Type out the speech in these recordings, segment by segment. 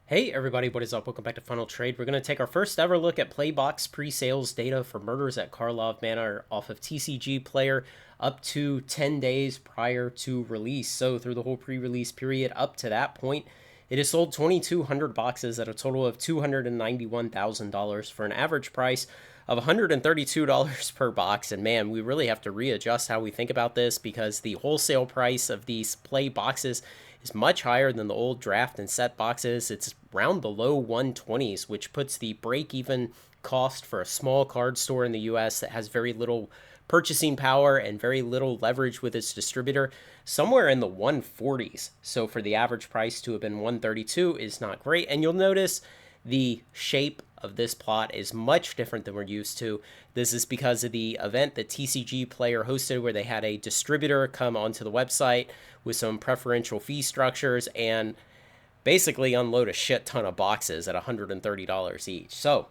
Hey everybody, what is up? Welcome back to Final Trade. We're going to take our first ever look at Playbox pre-sales data for Murders at Karlov Manor off of TCG Player up to 10 days prior to release. So through the whole pre-release period up to that point, it has sold 2,200 boxes at a total of $291,000 for an average price of $132 per box. And man, we really have to readjust how we think about this because the wholesale price of these play boxes is much higher than the old draft and set boxes. It's around the low 120s, which puts the break even cost for a small card store in the US that has very little purchasing power and very little leverage with its distributor somewhere in the 140s. So for the average price to have been 132 is not great. And you'll notice the shape of this plot is much different than we're used to. This is because of the event that TCG Player hosted where they had a distributor come onto the website with some preferential fee structures and basically unload a shit ton of boxes at $130 each. So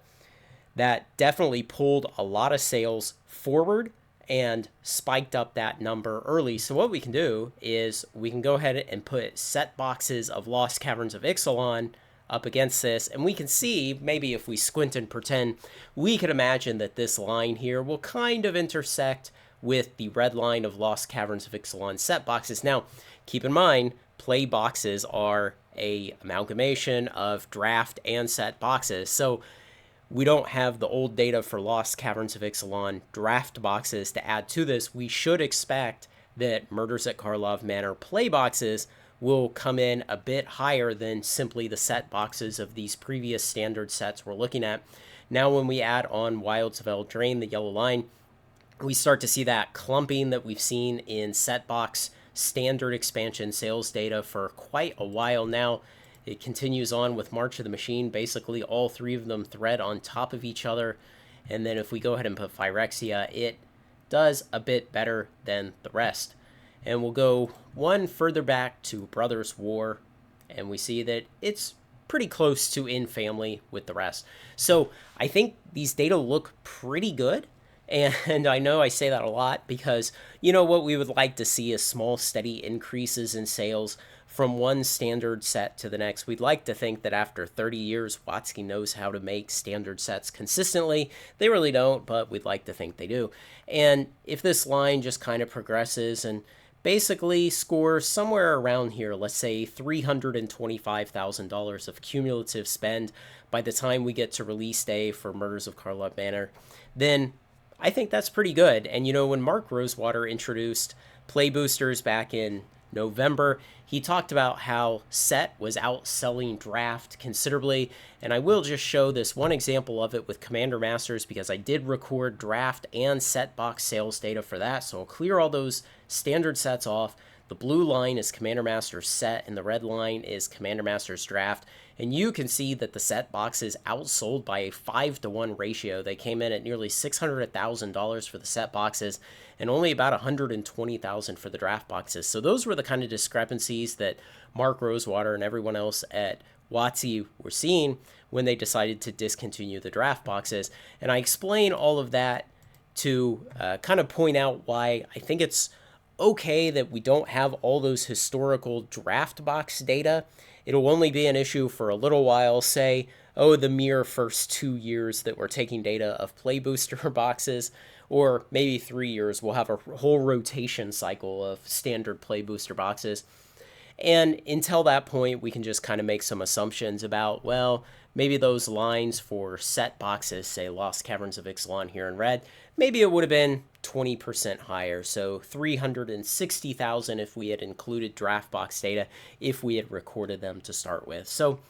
that definitely pulled a lot of sales forward and spiked up that number early. So what we can do is we can go ahead and put set boxes of Lost Caverns of Ixalan up against this, and we can see, maybe if we squint and pretend, we could imagine that this line here will kind of intersect with the red line of Lost Caverns of Ixalan set boxes. Now, keep in mind, play boxes are a amalgamation of draft and set boxes, so we don't have the old data for Lost Caverns of Ixalan draft boxes to add to this. We should expect that Murders at Karlov Manor play boxes will come in a bit higher than simply the set boxes of these previous standard sets we're looking at. Now, when we add on Wilds of Eldraine, the yellow line, we start to see that clumping that we've seen in set box standard expansion sales data for quite a while now. It continues on with March of the Machine. Basically, all three of them thread on top of each other. And then if we go ahead and put Phyrexia, it does a bit better than the rest. And we'll go one further back to Brothers War, and we see that it's pretty close to in family with the rest. So I think these data look pretty good. And I know I say that a lot because, what we would like to see is small, steady increases in sales from one standard set to the next. We'd like to think that after 30 years, Watsky knows how to make standard sets consistently. They really don't, but we'd like to think they do. And if this line just kind of progresses and basically scores somewhere around here, let's say $325,000 of cumulative spend by the time we get to release day for Murders of Karlov Manor, then I think that's pretty good. And when Mark Rosewater introduced Play Boosters back in November, he talked about how set was outselling draft considerably, and I will just show this one example of it with Commander Masters because I did record draft and set box sales data for that, so I'll clear all those standard sets off. The blue line is Commander Masters set, and the red line is Commander Masters draft. And you can see that the set boxes outsold by a 5-to-1 ratio. They came in at nearly $600,000 for the set boxes and only about $120,000 for the draft boxes. So those were the kind of discrepancies that Mark Rosewater and everyone else at WotC were seeing when they decided to discontinue the draft boxes. And I explain all of that to kind of point out why I think it's okay that we don't have all those historical draft box data. It'll only be an issue for a little while, say, the mere first 2 years that we're taking data of play booster boxes, or maybe 3 years. We'll have a whole rotation cycle of standard play booster boxes. And until that point, we can just kind of make some assumptions about, maybe those lines for set boxes, say Lost Caverns of Ixalan here in red, maybe it would have been 20% higher. So 360,000 if we had included draft box data, if we had recorded them to start with. So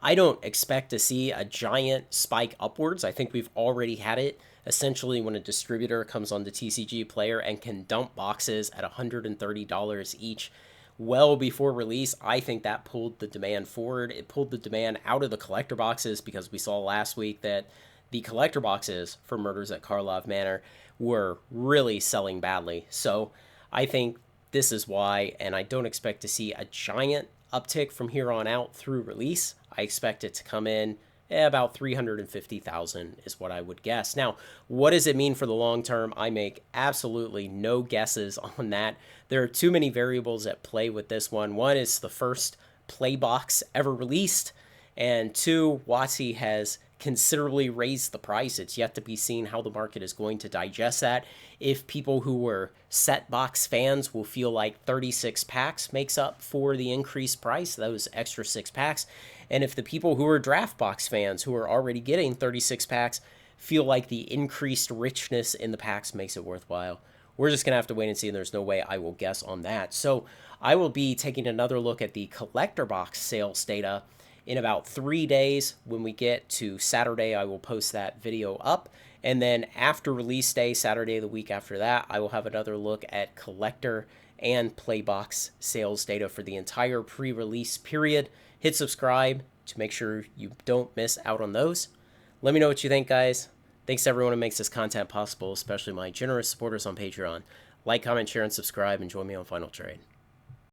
I don't expect to see a giant spike upwards. I think we've already had it. Essentially, when a distributor comes on the TCG Player and can dump boxes at $130 each, well before release, I think that pulled the demand forward. It pulled the demand out of the collector boxes because we saw last week that the collector boxes for Murders at Karlov Manor were really selling badly. So I think this is why, and I don't expect to see a giant uptick from here on out through release. I expect it to come in about 350,000 is what I would guess. Now, what does it mean for the long term? I make absolutely no guesses on that. There are too many variables at play with this one. One is the first Playbox ever released. And two, WotC has considerably raised the price. It's yet to be seen how the market is going to digest that. If people who were set box fans will feel like 36 packs makes up for the increased price, those extra 6 packs. And if the people who are draft box fans who are already getting 36 packs feel like the increased richness in the packs makes it worthwhile. We're just going to have to wait and see, and there's no way I will guess on that. So I will be taking another look at the collector box sales data in about 3 days. When we get to Saturday, I will post that video up. And then after release day, Saturday the week after that, I will have another look at collector and playbox sales data for the entire pre-release period. Hit subscribe to make sure you don't miss out on those. Let me know what you think, guys. Thanks to everyone who makes this content possible, especially my generous supporters on Patreon. Like, comment, share, and subscribe, and join me on Final Trade.